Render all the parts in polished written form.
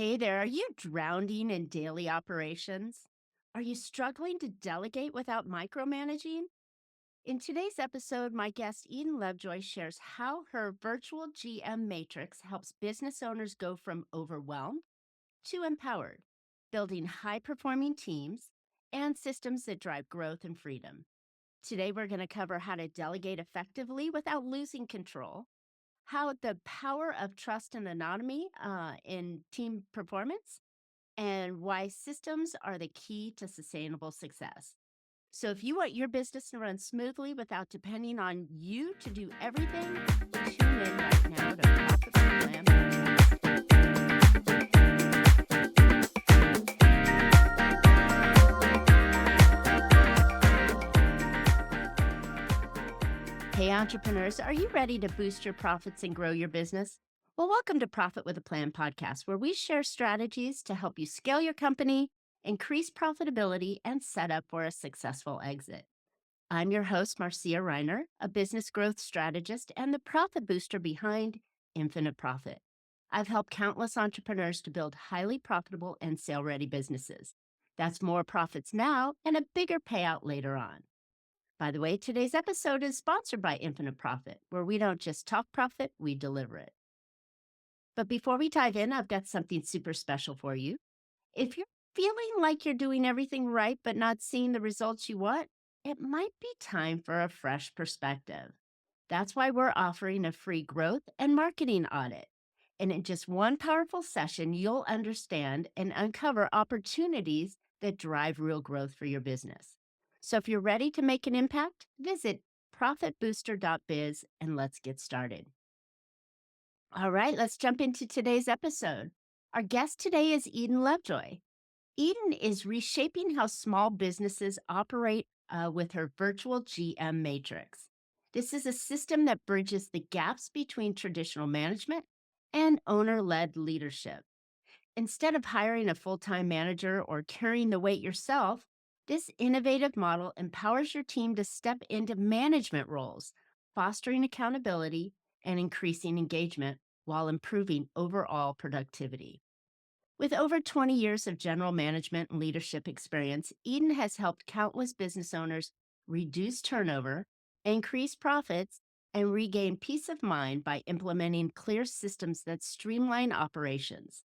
Hey there, are you drowning in daily operations? Are you struggling to delegate without micromanaging? In today's episode, my guest Eden Lovejoy shares how her virtual GM matrix helps business owners go from overwhelmed to empowered, building high performing teams and systems that drive growth and freedom. Today, we're going to cover how to delegate effectively without losing control, how the power of trust and autonomy in team performance, and why systems are the key to sustainable success. So, if you want your business to run smoothly without depending on you to do everything, tune in right now to Profit with Plan Podcast. Hey, entrepreneurs, are you ready to boost your profits and grow your business? Well, welcome to Profit with a Plan podcast, where we share strategies to help you scale your company, increase profitability, and set up for a successful exit. I'm your host, Marcia Riner, a business growth strategist and the profit booster behind Infinite Profit. I've helped countless entrepreneurs to build highly profitable and sale ready businesses. That's more profits now and a bigger payout later on. By the way, today's episode is sponsored by Infinite Profit, where we don't just talk profit, we deliver it. But before we dive in, I've got something super special for you. If you're feeling like you're doing everything right but not seeing the results you want, it might be time for a fresh perspective. That's why we're offering a free growth and marketing audit. And in just one powerful session, you'll understand and uncover opportunities that drive real growth for your business. So if you're ready to make an impact, visit profitbooster.biz and let's get started. All right, let's jump into today's episode. Our guest today is Eden Lovejoy. Eden is reshaping how small businesses operate with her virtual GM matrix. This is a system that bridges the gaps between traditional management and owner led leadership. Instead of hiring a full time manager or carrying the weight yourself, this innovative model empowers your team to step into management roles, fostering accountability and increasing engagement while improving overall productivity. With over 20 years of general management and leadership experience, Eden has helped countless business owners reduce turnover, increase profits, and regain peace of mind by implementing clear systems that streamline operations.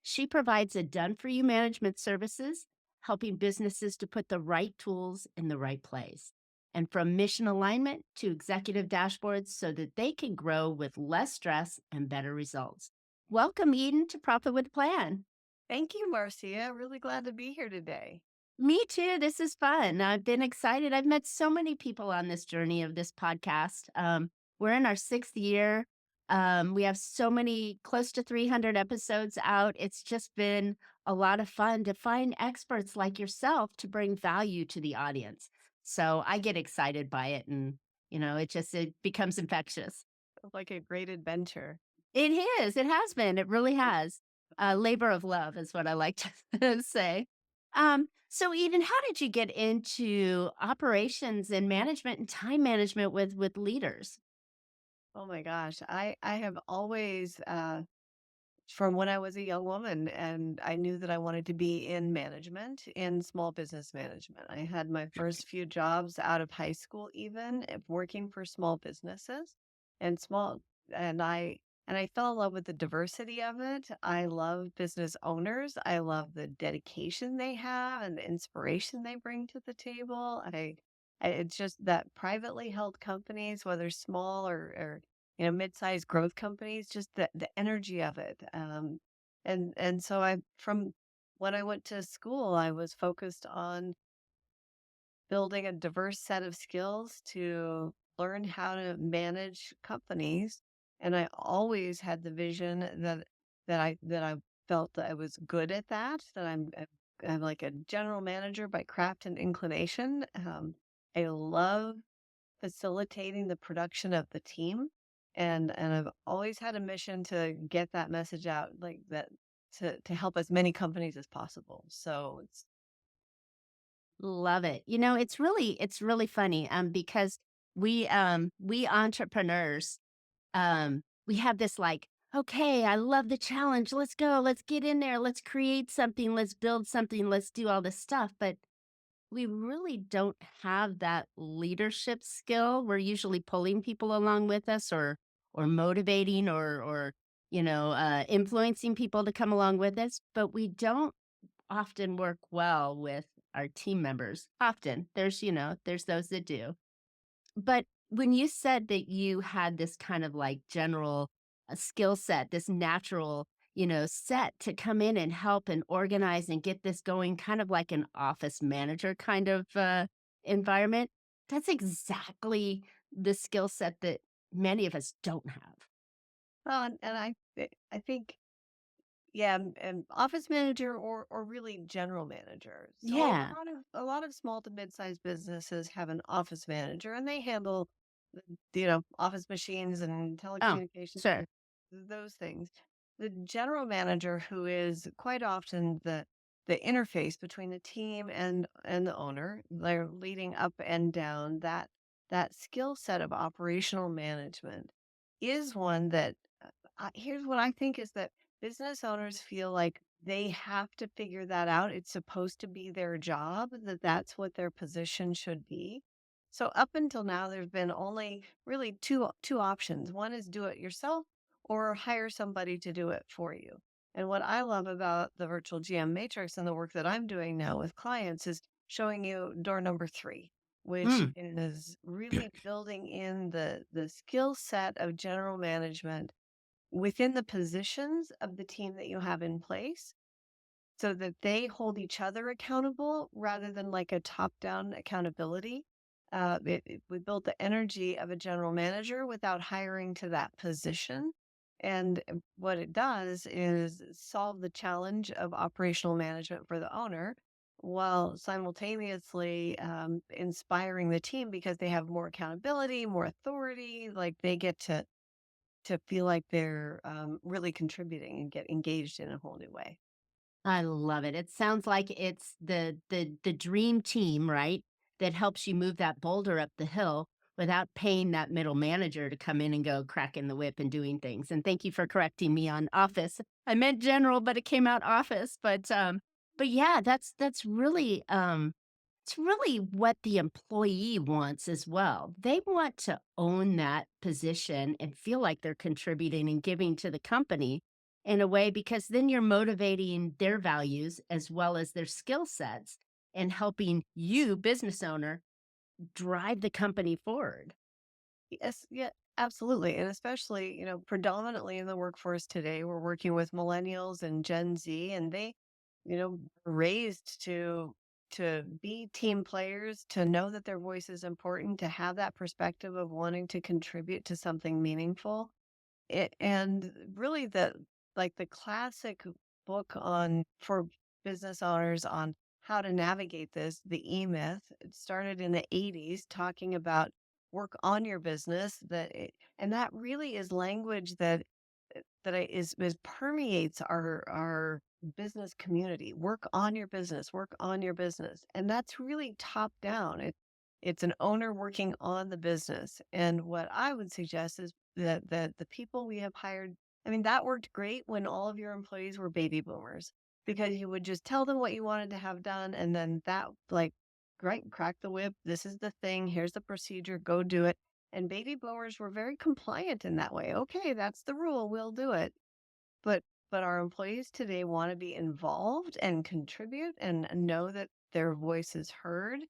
She provides a done for you management services, helping businesses to put the right tools in the right place. And from mission alignment to executive dashboards so that they can grow with less stress and better results. Welcome, Eden, to Profit with a Plan. Thank you, Marcia. Really glad to be here today. Me too. This is fun. I've been excited. I've met so many people on this journey of this podcast. We're in our 6th year. We have so many, close to 300 episodes out. It's just been a lot of fun to find experts like yourself to bring value to the audience. So I get excited by it, and it becomes infectious. Like a great adventure. It is. It has been. It really has. Labor of love is what I like to say. So Eden, how did you get into operations and management and time management with leaders? Oh my gosh. I have always from when I was a young woman, and I knew that I wanted to be in management, in small business management. I had my first few jobs out of high school, even working for small businesses and small and I fell in love with the diversity of it. I love business owners. I love the dedication they have and the inspiration they bring to the table. It's just that privately held companies, whether small or mid-sized growth companies, just the energy of it. And so from when I went to school, I was focused on building a diverse set of skills to learn how to manage companies. And I always had the vision that I felt that I was good at that I'm like a general manager by craft and inclination. I love facilitating the production of the team. And I've always had a mission to get that message out, like that, to help as many companies as possible. So it's Love it. It's really funny because we entrepreneurs we have this like okay, I love the challenge. Let's go. Let's get in there. Let's create something. Let's build something. Let's do all this stuff. But we really don't have that leadership skill. We're usually pulling people along with us or motivating or influencing people to come along with us, but we don't often work well with our team members. Often. There's those that do. But when you said that you had this kind of like general skill set, this natural, set to come in and help and organize and get this going, kind of like an office manager kind of environment, that's exactly the skill set that many of us don't have. Well, and I think, yeah, and office manager or really general manager. So Yeah. a lot of small to mid-sized businesses have an office manager, and they handle office machines and Oh, telecommunications, sure. those things. The general manager, who is quite often the interface between the team and the owner, they're leading up and down that skill set of operational management is one that here's what I think is that business owners feel like they have to figure that out. It's supposed to be their job, that that's what their position should be. So up until now, there's been only really two options. One is do it yourself or hire somebody to do it for you. And what I love about the virtual GM matrix and the work that I'm doing now with clients is showing you door number three, which Mm. is really building in the skill set of general management within the positions of the team that you have in place so that they hold each other accountable rather than like a top down accountability. We built the energy of a general manager without hiring to that position. And what it does is solve the challenge of operational management for the owner while simultaneously inspiring the team because they have more accountability, more authority. Like they get to feel like they're really contributing and get engaged in a whole new way. I love it. It sounds like it's the dream team, right? That helps you move that boulder up the hill without paying that middle manager to come in and go cracking the whip and doing things. And thank you for correcting me on office. I meant general, but it came out office. But yeah, that's really it's really what the employee wants as well. They want to own that position and feel like they're contributing and giving to the company in a way because then you're motivating their values as well as their skill sets and helping you, business owner, drive the company forward. Yes, yeah, absolutely. And especially, predominantly in the workforce today, we're working with millennials and Gen Z, and they, were raised to be team players, to know that their voice is important, to have that perspective of wanting to contribute to something meaningful. And really the classic book on for business owners on how to navigate this, the E-Myth, it started in the 80s talking about work on your business and that really is language that permeates our business community. Work on your business, work on your business. And that's really top down. It's an owner working on the business. And what I would suggest is that the people we have hired, I mean, that worked great when all of your employees were baby boomers because you would just tell them what you wanted to have done. And then that, like, great, crack the whip. This is the thing. Here's the procedure. Go do it. And baby boomers were very compliant in that way. Okay, that's the rule. We'll do it. But but our employees today want to be involved and contribute and know that their voice is heard.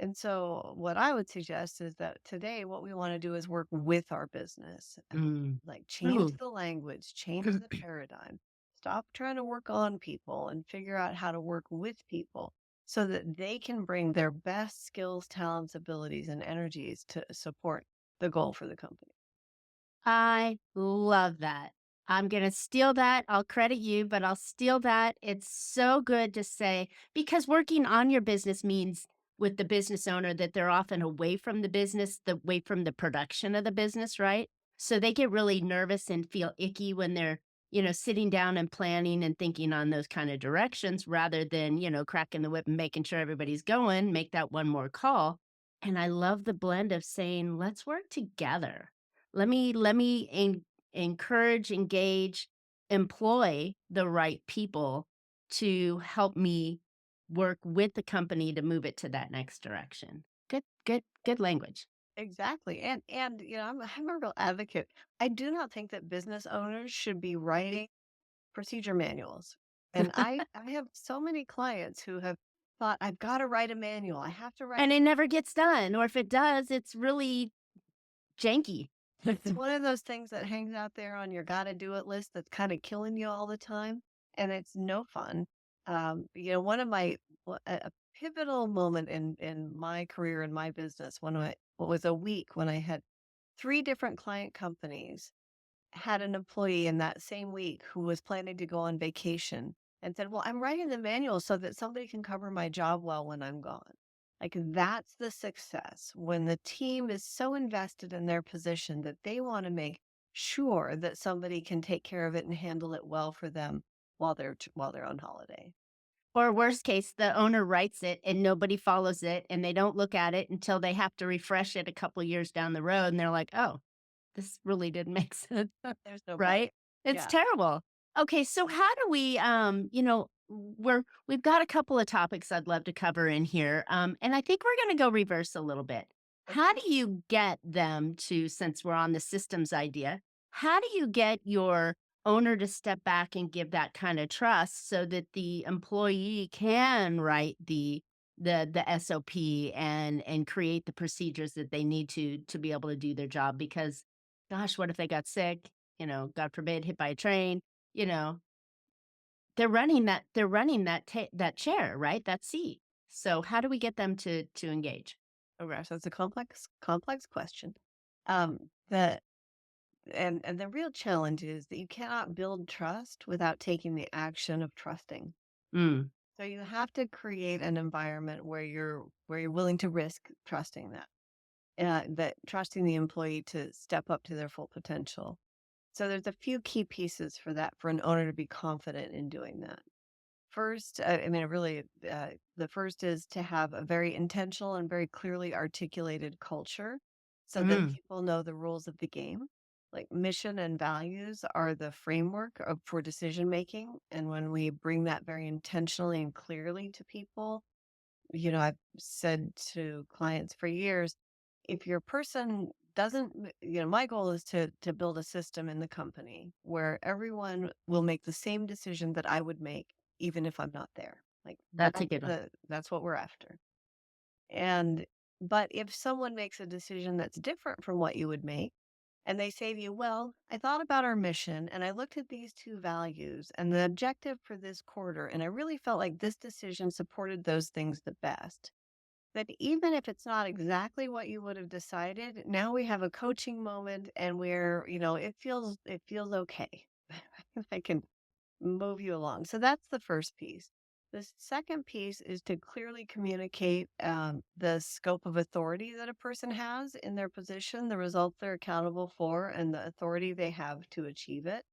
And so what I would suggest is that today what we want to do is work with our business. Mm. Like change Ooh. the language, change the paradigm. Stop trying to work on people and figure out how to work with people so that they can bring their best skills, talents, abilities, and energies to support the goal for the company. I love that. I'm going to steal that. I'll credit you, but I'll steal that. It's so good to say because working on your business means with the business owner that they're often away from the business, away from the production of the business, right? So they get really nervous and feel icky when they're, sitting down and planning and thinking on those kind of directions rather than, cracking the whip and making sure everybody's going, make that one more call. And I love the blend of saying, let's work together. Let me encourage, engage, employ the right people to help me work with the company to move it to that next direction. Good language. Exactly. And I'm a real advocate. I do not think that business owners should be writing procedure manuals. And I have so many clients who have thought, I've got to write a manual. I have to write. And it never gets done, or if it does, it's really janky. It's one of those things that hangs out there on your gotta do it list that's kind of killing you all the time, and it's no fun. One of my a pivotal moment in my career in my business, one of my what was a week when I had three different client companies had an employee in that same week who was planning to go on vacation and said, "Well, I'm writing the manual so that somebody can cover my job well when I'm gone." Like that's the success when the team is so invested in their position that they want to make sure that somebody can take care of it and handle it well for them while they're on holiday. Or worst case, the owner writes it and nobody follows it, and they don't look at it until they have to refresh it a couple years down the road, and they're like, "Oh, this really didn't make sense." There's no Right? progress. It's Yeah. terrible. Okay, so how do we, we've got a couple of topics I'd love to cover in here, and I think we're gonna go reverse a little bit. How Okay. do you get them to, since we're on the systems idea, how do you get your owner to step back and give that kind of trust so that the employee can write the SOP and create the procedures that they need to be able to do their job? Because gosh, what if they got sick? God forbid, hit by a train, you know, they're running that chair, right? That seat. So how do we get them to engage? Oh gosh, that's a complex question. The and the real challenge is that you cannot build trust without taking the action of trusting. Mm, So you have to create an environment where you're willing to risk trusting that trusting the employee to step up to their full potential. So there's a few key pieces for that for an owner to be confident in doing that. First, I mean, really, the first is to have a very intentional and very clearly articulated culture so that mm, people know the rules of the game. Like mission and values are the framework for decision making. And when we bring that very intentionally and clearly to people, I've said to clients for years, if your person doesn't, my goal is to build a system in the company where everyone will make the same decision that I would make, even if I'm not there. Like that's a good one. that's what we're after. And but if someone makes a decision that's different from what you would make, and they say to you, well, I thought about our mission and I looked at these two values and the objective for this quarter, and I really felt like this decision supported those things the best. That even if it's not exactly what you would have decided, now we have a coaching moment and it feels okay. I can move you along. So that's the first piece. The second piece is to clearly communicate the scope of authority that a person has in their position, the results they're accountable for, and the authority they have to achieve it.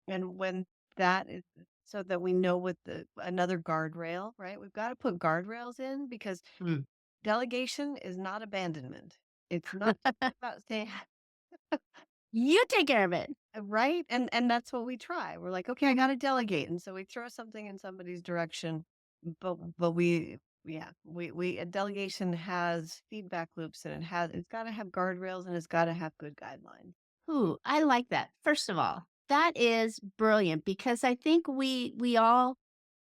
And when that is so that we know what the another guardrail, right? We've got to put guardrails in because Mm. delegation is not abandonment. It's not about saying You take care of it. right, and that's what we try. We're like, okay, I got to delegate, and so we throw something in somebody's direction, but we a delegation has feedback loops and it's got to have guardrails and it's got to have good guidelines. Ooh, I like that. First of all, that is brilliant because I think we all,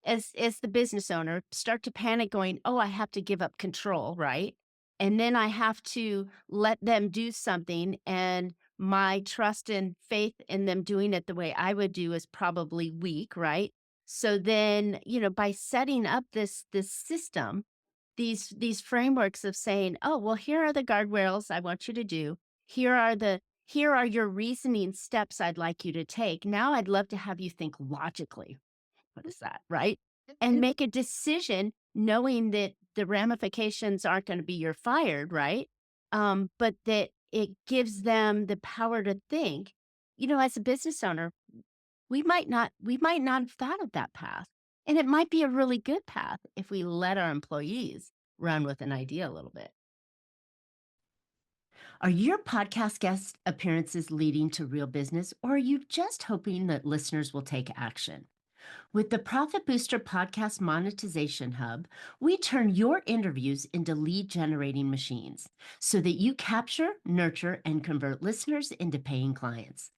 as the business owner, start to panic going, "Oh, I have to give up control," right? And then I have to let them do something, and my trust and faith in them doing it the way I would do is probably weak, right? So then, by setting up this system, these frameworks of saying, "Oh, well, here are the guardrails I want you to do. Here are your reasoning steps I'd like you to take. Now I'd love to have you think logically." What is that, right? And, And and make a decision knowing that the ramifications aren't gonna be you're fired, right? But that it gives them the power to think. As a business owner, we might not have thought of that path, and it might be a really good path if we let our employees run with an idea a little bit. Are your podcast guest appearances leading to real business, or are you just hoping that listeners will take action? With the Profit Booster Podcast Monetization Hub, we turn your interviews into lead generating machines so that you capture, nurture, and convert listeners into paying clients.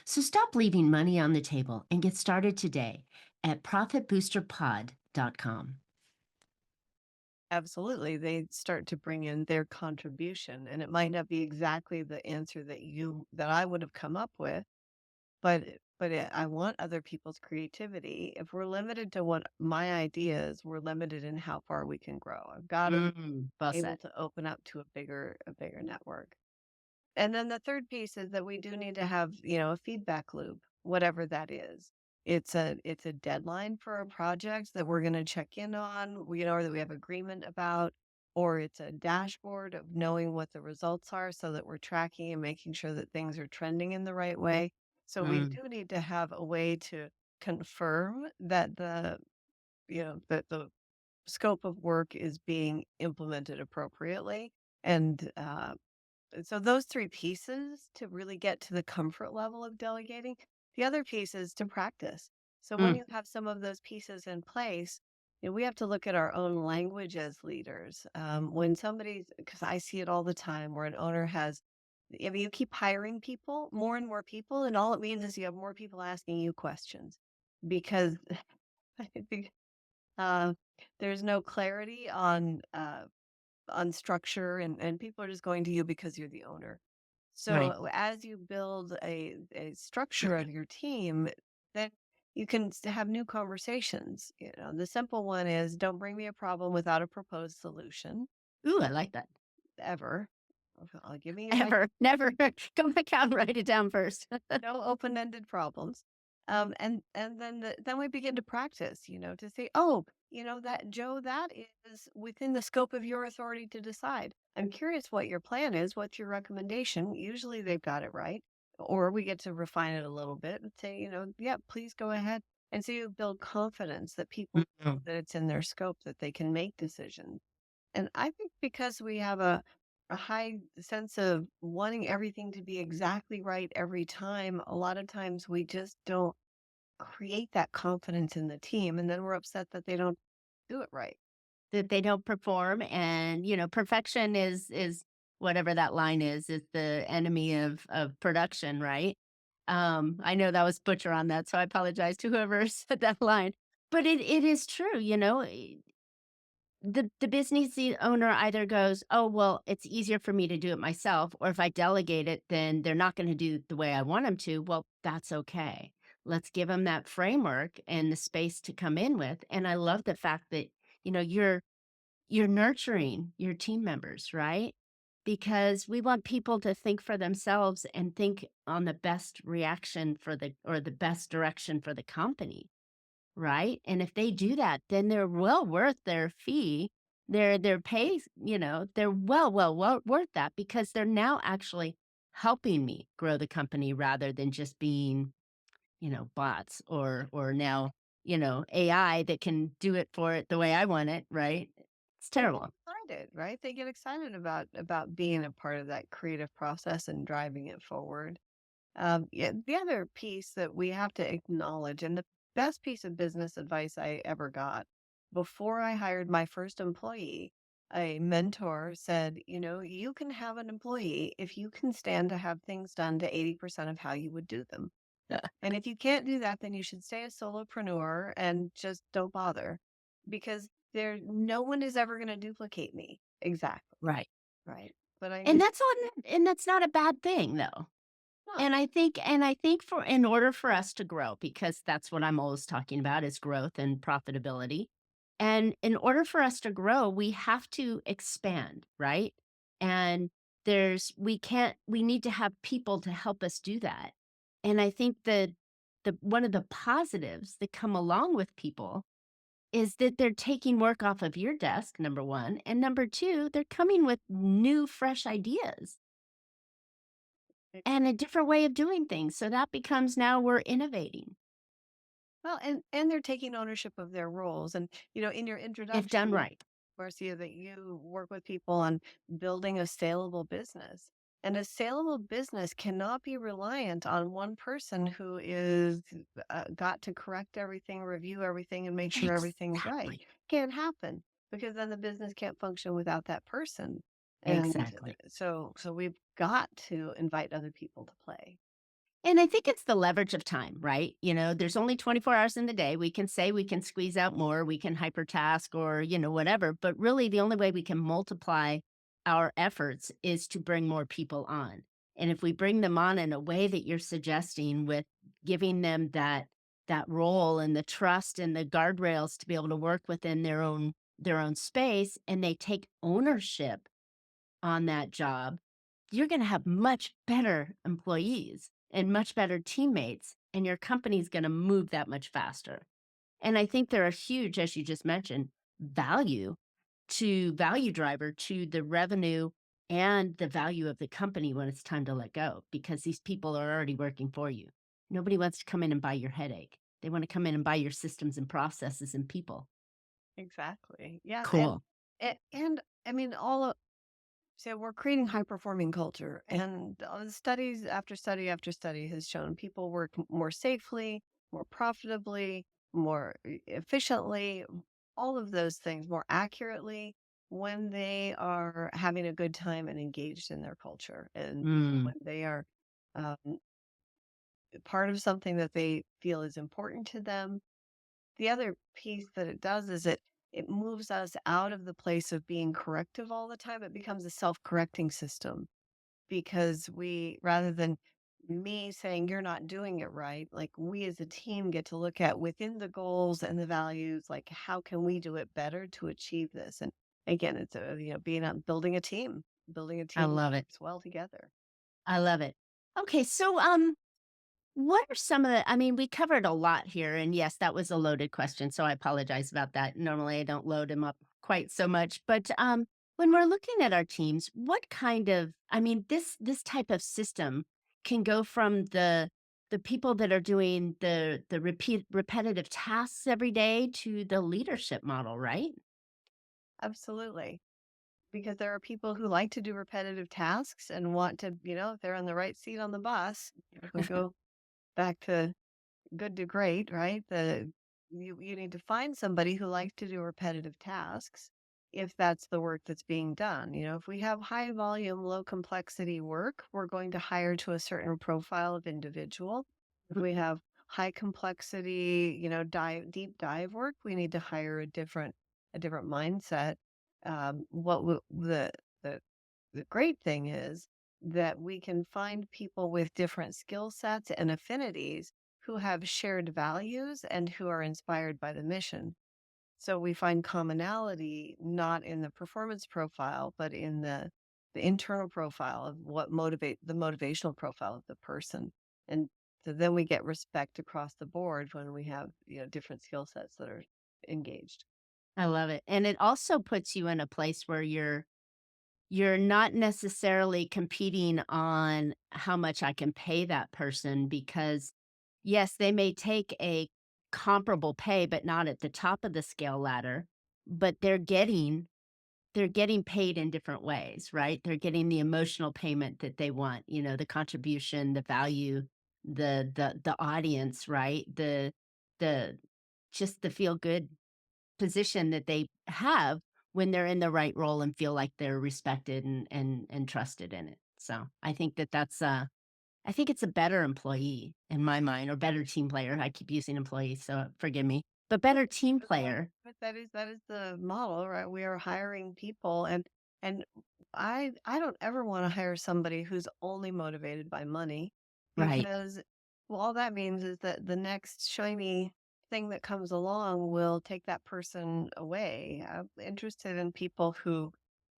So stop leaving money on the table and get started today at profitboosterpod.com. Absolutely. They start to bring in their contribution, and it might not be exactly the answer that I would have come up with, I want other people's creativity. If we're limited to what my idea is, we're limited in how far we can grow. I've got to Well be able said. to open up to a bigger network. And then the third piece is that we do need to have, a feedback loop, whatever that is. It's a deadline for a project that we're going to check in on, or that we have agreement about, or it's a dashboard of knowing what the results are so that we're tracking and making sure that things are trending in the right way. So we Mm, do need to have a way to confirm that the scope of work is being implemented appropriately. And so those three pieces to really get to the comfort level of delegating. The other piece is to practice. So when mm, you have some of those pieces in place, we have to look at our own language as leaders. When somebody's, because I see it all the time, where an owner has, if you keep hiring people, more and more people, and all it means is you have more people asking you questions because I think uh, there's no clarity on structure, and people are just going to you because you're the owner. right. So as you build a structure of your team, then you can have new conversations. The simple one is don't bring me a problem without a proposed solution Ooh, I like that. ever. I'll give me an idea. Ever, never. Go back out and write it down first. No open-ended problems. And then we begin to practice, to say, oh, that Joe, that is within the scope of your authority to decide. I'm curious what your plan is. What's your recommendation? Usually they've got it right. Or we get to refine it a little bit and say, yeah, please go ahead. And so you build confidence that people know Mhm. that it's in their scope, that they can make decisions. And I think because we have a high sense of wanting everything to be exactly right every time, a lot of times we just don't create that confidence in the team. And then we're upset that they don't do it right. That they don't perform, and, perfection is whatever that line is the enemy of production, right? I know that was butcher on that, so I apologize to whoever said that line. But it is true, the business owner either goes, "Oh, well, it's easier for me to do it myself," or if I delegate it, then they're not gonna do it the way I want them to. Well, that's okay. Let's give them that framework and the space to come in with, and I love the fact that, you're nurturing your team members, right? Because we want people to think for themselves and think on the best reaction or the best direction for the company. Right? And if they do that, then they're well worth their fee, their pay, they're well worth that because they're now actually helping me grow the company rather than just being, bots or now, AI that can do it for it the way I want it, right? It's They get terrible. excited, right? They get excited about being a part of that creative process and driving it forward. Yeah, the other piece that we have to acknowledge, and the best piece of business advice I ever got before I hired my first employee, a mentor said, you can have an employee if you can stand to have things done to 80% of how you would do them. And if you can't do that, then you should stay a solopreneur and just don't bother because no one is ever going to duplicate me. Exactly. Right. Right. But And that's not a bad thing though. not. And I think for in order for us to grow, because that's what I'm always talking about is growth and profitability. And in order for us to grow, we have to expand, right? And we need to have people to help us do that. And I think that the one of the positives that come along with people is that they're taking work off of your desk, number one. And number two, they're coming with new, fresh ideas and a different way of doing things. So that becomes now we're innovating Well, and they're taking ownership of their roles. And in your if introduction, done right. Marcia, that you work with people on building a saleable business. And a saleable business cannot be reliant on one person who is got to correct everything, review everything, and make sure everything's right. Exactly. Can't happen because then the business can't function without that person. And Exactly. so we've got to invite other people to play. And I think it's the leverage of time, right? There's only 24 hours in the day. We can say we can squeeze out more, we can hypertask or, whatever. But really, the only way we can multiply our efforts is to bring more people on. And if we bring them on in a way that you're suggesting with giving them that role and the trust and the guardrails to be able to work within their own space and they take ownership on that job, you're going to have much better employees and much better teammates, and your company's going to move that much faster. And I think there are huge, as you just mentioned, value driver to the revenue and the value of the company when it's time to let go because these people are already working for you. Nobody wants to come in and buy your headache. They want to come in and buy your systems and processes and people. Exactly. Yeah. Cool. And I mean, so we're creating high performing culture, and studies after study after study has shown people work more safely, more profitably, more efficiently, all of those things more accurately when they are having a good time and engaged in their culture, and Mm, when they are um, part of something that they feel is important to them. The other piece that it does is it moves us out of the place of being corrective all the time. It becomes a self-correcting system because we, rather than me saying you're not doing it right, like we as a team get to look at within the goals and the values, like how can we do it better to achieve this? And again, it's being on building a I team that love it. works well together. I love it. Okay, so what are some of the I mean, we covered a lot here, and yes, that was a loaded question, so I apologize about that. Normally, I don't load them up quite so much, but when we're looking at our teams, what kind of I mean, this type of system can go from the people that are doing the repetitive tasks every day to the leadership model, right? Absolutely. Because there are people who like to do repetitive tasks and want to, if they're on the right seat on the bus, if we go back to good to great, right? You need to find somebody who likes to do repetitive tasks if that's the work that's being done. If we have high volume, low complexity work, we're going to hire to a certain profile of individual. If we have high complexity, deep dive work, we need to hire a different mindset. What the great thing is that we can find people with different skill sets and affinities who have shared values and who are inspired by the mission. So we find commonality not in the performance profile, but in the internal profile of what motivate the motivational profile of the person. And so then we get respect across the board when we have, different skill sets that are engaged. I love it, and it also puts you in a place where you're not necessarily competing on how much I can pay that person because, yes, they may take a comparable pay, but not at the top of the scale ladder, but they're getting paid in different ways, right? They're getting the emotional payment that they want, the contribution, the value, the audience, right? The just the feel good position that they have when they're in the right role and feel like they're respected and trusted in it. So, I think I think it's a better employee in my mind or better team player. I keep using employees, so forgive me. But better team player. But that is the model, right? We are hiring people, and I don't ever want to hire somebody who's only motivated by money Right. because well, all that means is that the next shiny thing that comes along will take that person away. I'm interested in people who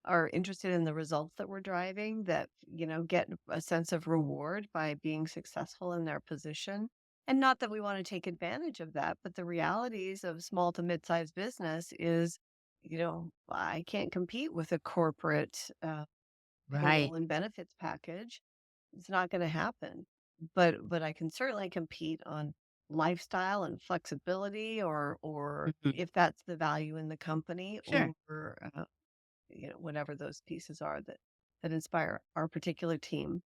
are interested in the results that we're driving, that, get a sense of reward by being successful in their position. And not that we want to take advantage of that, but the realities of small to mid-sized business is, I can't compete with a corporate Right. payroll and benefits package. It's not going to happen. But I can certainly compete on lifestyle and flexibility, or Mhm. if that's the value in the company, Sure. or whatever those pieces are that. that inspire our particular team.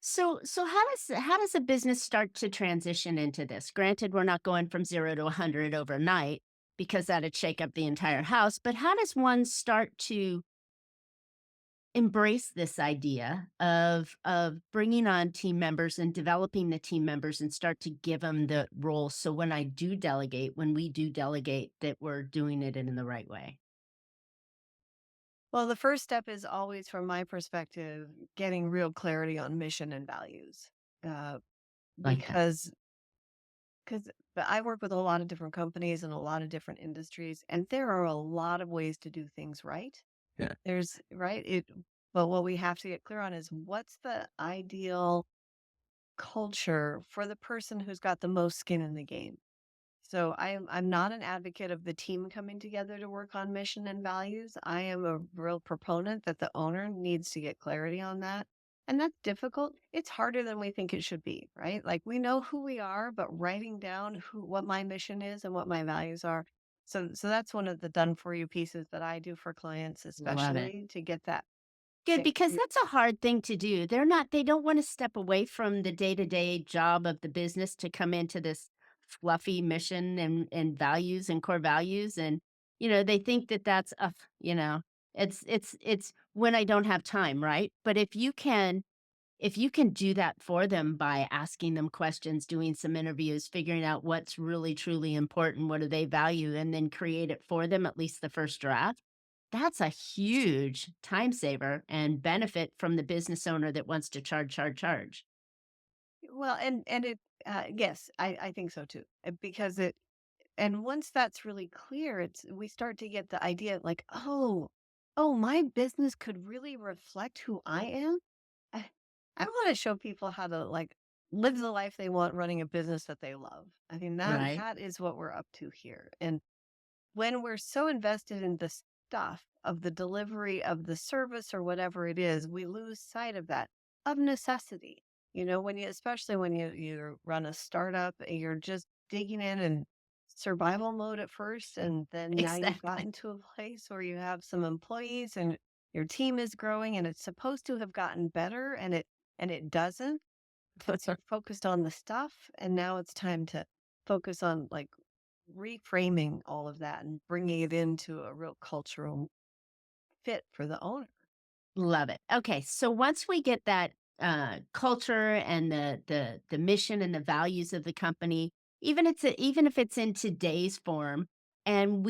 So how does a business start to transition into this? Granted, we're not going from 0 to 100 overnight because that'd shake up the entire house, but how does one start to embrace this idea of bringing on team members and developing the team members and start to give them the role, so when I do delegate, when we do delegate, that we're doing it in the right way? Well, the first step is always, from my perspective, getting real clarity on mission and values. Uh, Like that. because because I work with a lot of different companies and a lot of different industries, and there are a lot of ways to do things right. Yeah. There's right it, but what we have to get clear on is what's the ideal culture for the person who's got the most skin in the game. So I'm not an advocate of the team coming together to work on mission and values. I am a real proponent that the owner needs to get clarity on that. And that's difficult. It's harder than we think it should be, right? Like we know who we are, but writing down who what my mission is and what my values are. So that's one of the done for you pieces that I do for clients, Love it. especially to get that. Good, Get, because that's a hard thing to do. They don't wanna step away from the day-to-day job of the business to come into this fluffy mission and values and core values, and, they think that that's, it's when I don't have time, right? But if you can do that for them by asking them questions, doing some interviews, figuring out what's really truly important, what do they value, and then create it for them, at least the first draft, that's a huge time saver and benefit from the business owner that wants to charge, charge, charge. well, and it yes, I think so too. Because it and once that's really clear, it's we start to get the idea like, oh, my business could really reflect who I am. I, I want to show people how to like live the life they want running a business that they love. I mean, Right. that is what we're up to here. And when we're so invested in the stuff of the delivery of the service or whatever it is, we lose sight of that of necessity. When you, especially when you run a startup, and you're just digging in survival mode at first, and then now you've Exactly. gotten to a place where you have some employees and your team is growing, and it's supposed to have gotten better, and it doesn't. But are focused on the stuff, and now it's time to focus on like reframing all of that and bringing it into a real cultural fit for the owner. Love it. Okay, so once we get that culture and the mission and the values of the company, even if it's in today's form, and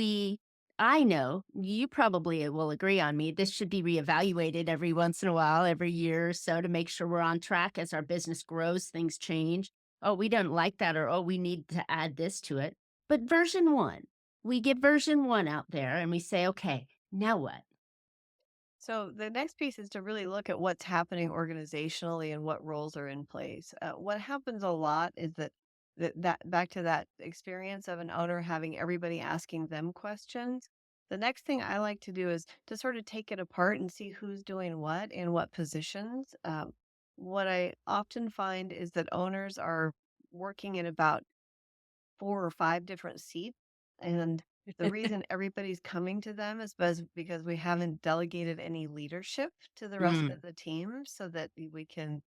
I know you probably will agree on me. This should be reevaluated every once in a while, every year or so, to make sure we're on track as our business grows. Things change. Oh, we don't like that, or oh, we need to add this to it. But version one, we get version one out there, and we say, okay, now what? So the next piece is to really look at what's happening organizationally and what roles are in place. What happens a lot is that back to that experience of an owner having everybody asking them questions. The next thing I like to do is to sort of take it apart and see who's doing what in what positions. What I often find is that owners are working in about 4 or 5 different seats, and the reason everybody's coming to them is because we haven't delegated any leadership to the rest Mm, of the team so that we can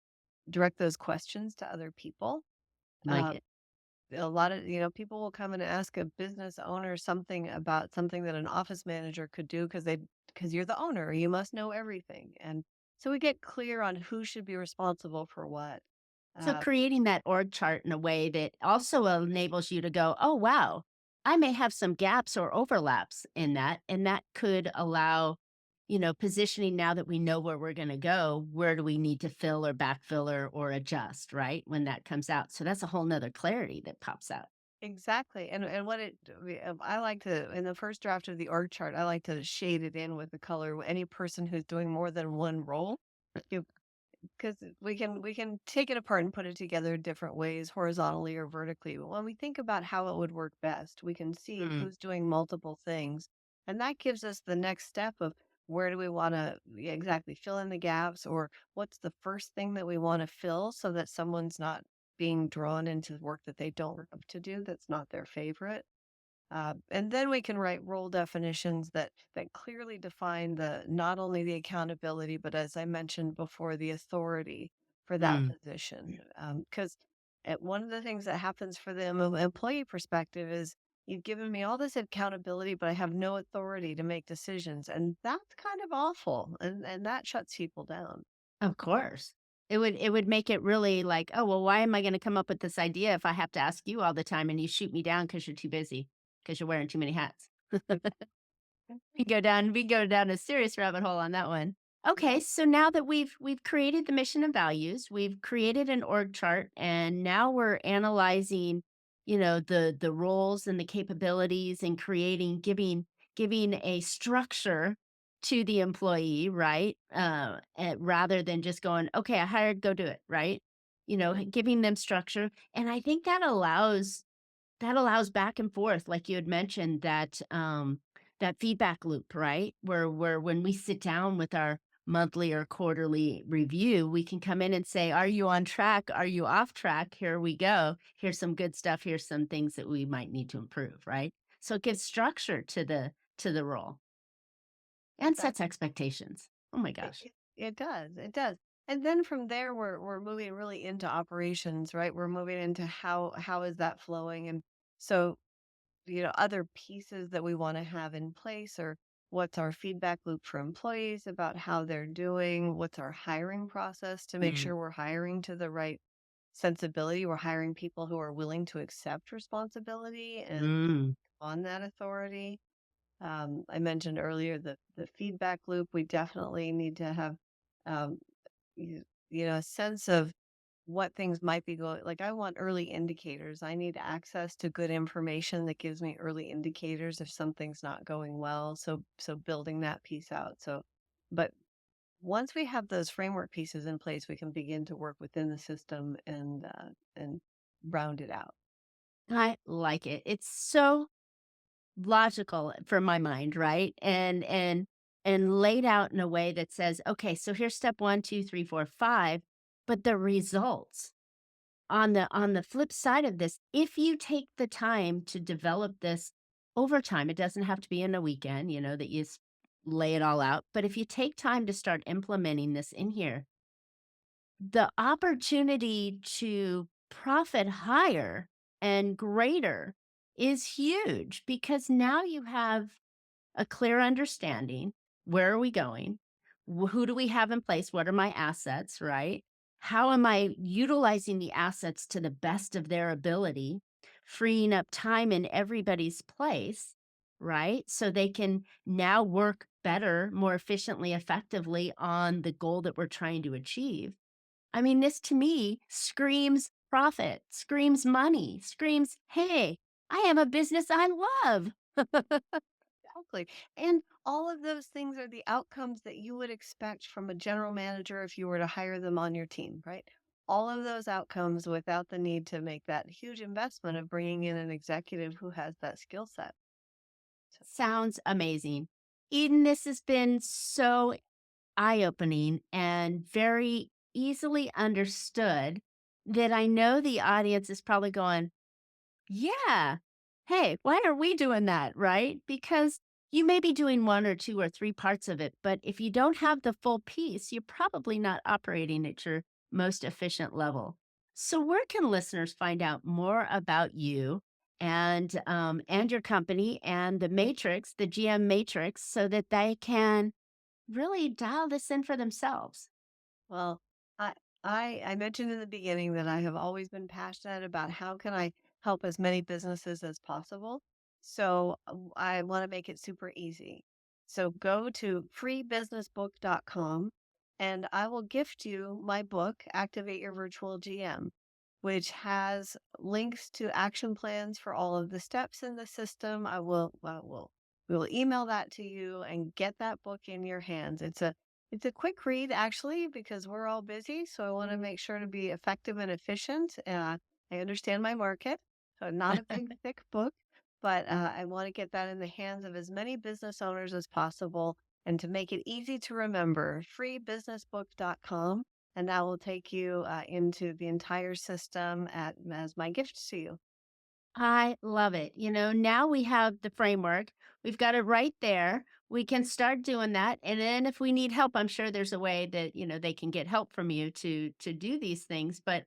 direct those questions to other people. like Uh, it. a lot of, people will come and ask a business owner something about something that an office manager could do because you're the owner, you must know everything. And so we get clear on who should be responsible for what. So Uh, creating that org chart in a way that also enables you to go, "Oh, wow, I may have some gaps or overlaps in that," and that could allow, positioning now that we know where we're gonna go, where do we need to fill or backfill or adjust, right? When that comes out. So that's a whole nother clarity that pops out. Exactly, and what I like to in the first draft of the org chart, I like to shade it in with the color. Any person who's doing more than one role, you because we can take it apart and put it together different ways, horizontally or vertically. But when we think about how it would work best, we can see Mm. who's doing multiple things, and that gives us the next step of where do we want to exactly fill in the gaps, or what's the first thing that we want to fill so that someone's not being drawn into work that they don't love to do, that's not their favorite. And then we can write role definitions that clearly define the not only the accountability, but as I mentioned before, the authority for that Mm, position. Because one of the things that happens for the employee perspective is you've given me all this accountability, but I have no authority to make decisions, and that's kind of awful, and that shuts people down. of course. It would make it really like, "Oh, well, why am I gonna come up with this idea if I have to ask you all the time and you shoot me down because 'cause you're too busy, because 'cause you're wearing too many hats?" We go down a serious rabbit hole on that one. Okay, Yeah. so now that we've created the mission and values, we've created an org chart, and now we're analyzing, the roles and the capabilities and creating giving a structure to the employee, right? Rather than just going, okay, I hired, go do it, right? Giving them structure, and I think that allows back and forth, like you had mentioned, that feedback loop, right? Where when we sit down with our monthly or quarterly review, we can come in and say, "Are you on track? Are you off track? Here we go. Here's some good stuff. Here's some things that we might need to improve," right? So it gives structure to the role and That sets expectations. Oh my it, gosh. it, it does. It does. And then from there, we're moving really into operations, right? We're moving into how is that flowing, and so other pieces that we want to have in place, or what's our feedback loop for employees about how they're doing, what's our hiring process to make Mm, sure we're hiring to the right sensibility, we're hiring people who are willing to accept responsibility and mm, on that authority. I mentioned earlier the feedback loop. We definitely need to have um, a sense of what things might be going, like I want early indicators. I need access to good information that gives me early indicators if something's not going well. So building that piece out. But once we have those framework pieces in place, we can begin to work within the system and round it out. I like it. It's so logical for my mind, right? And laid out in a way that says, okay, so here's step 1, 2, 3, 4, 5, but the results on the flip side of this, if you take the time to develop this over time, it doesn't have to be in a weekend, that you lay it all out. But if you take time to start implementing this in here, the opportunity to profit higher and greater is huge because now you have a clear understanding. Where are we going? Who do we have in place? What are my assets, right? How am I utilizing the assets to the best of their ability, freeing up time in everybody's place, right? So they can now work better, more efficiently, effectively on the goal that we're trying to achieve. I mean, this to me screams profit, screams money, screams, hey, I have a business I love. Exactly. And all of those things are the outcomes that you would expect from a general manager if you were to hire them on your team, right? All of those outcomes without the need to make that huge investment of bringing in an executive who has that skill set. So, Sounds amazing. Eden, this has been so eye opening and very easily understood that I know the audience is probably going, yeah. Hey, why are we doing that? Right? Because you may be doing one or two or three parts of it, but if you don't have the full piece, you're probably not operating at your most efficient level. So, where can listeners find out more about you and your company and the matrix, the GM matrix, so that they can really dial this in for themselves? well, I I mentioned in the beginning that I have always been passionate about how can I help as many businesses as possible. So I want to make it super easy. So go to freebusinessbook.com and I will gift you my book, Activate Your Virtual GM, which has links to action plans for all of the steps in the system. We will email that to you and get that book in your hands. It's a quick read actually because we're all busy, so I want to make sure to be effective and efficient. I understand my market, so not a big thick book, but I want to get that in the hands of as many business owners as possible. And to make it easy to remember, freebusinessbook.com, and that will take you into the entire system as my gift to you. I love it. Now we have the framework. We've got it right there. We can start doing that. And then if we need help, I'm sure there's a way that, they can get help from you to do these things. But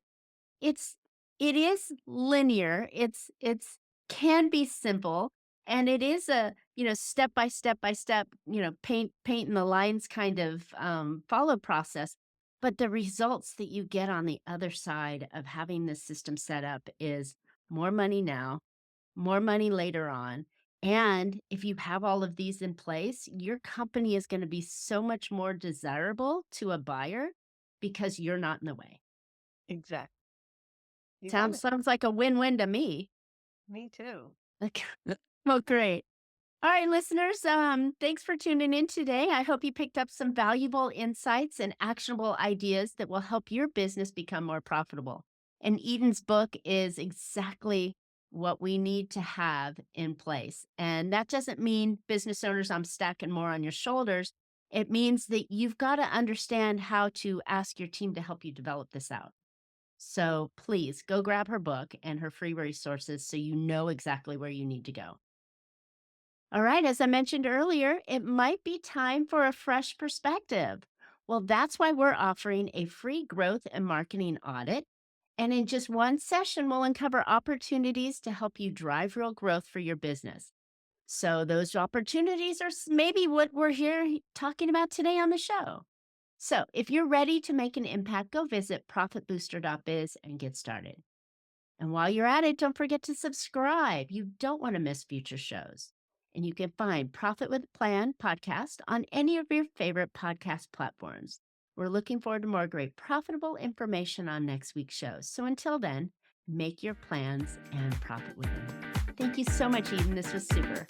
it's it is linear. It's can be simple, and it is a, step by step by step, painting the lines kind of follow process. But the results that you get on the other side of having this system set up is more money now, more money later on. And if you have all of these in place, your company is going to be so much more desirable to a buyer because you're not in the way. Exactly. You got Sounds it. sounds like a win-win to me. Me too. Like, well, great. All right, listeners, thanks for tuning in today. I hope you picked up some valuable insights and actionable ideas that will help your business become more profitable. And Eden's book is exactly what we need to have in place. And that doesn't mean, business owners, I'm stacking more on your shoulders. It means that you've got to understand how to ask your team to help you develop this out. So please go grab her book and her free resources so you know exactly where you need to go. All right, as I mentioned earlier, it might be time for a fresh perspective. Well, that's why we're offering a free growth and marketing audit. And in just one session, we'll uncover opportunities to help you drive real growth for your business. So, those opportunities are maybe what we're here talking about today on the show. So, if you're ready to make an impact, go visit profitbooster.biz and get started. And while you're at it, don't forget to subscribe. You don't want to miss future shows. And you can find Profit with a Plan podcast on any of your favorite podcast platforms. We're looking forward to more great profitable information on next week's show. So until then, make your plans and profit with them. Thank you so much, Eden. This was super.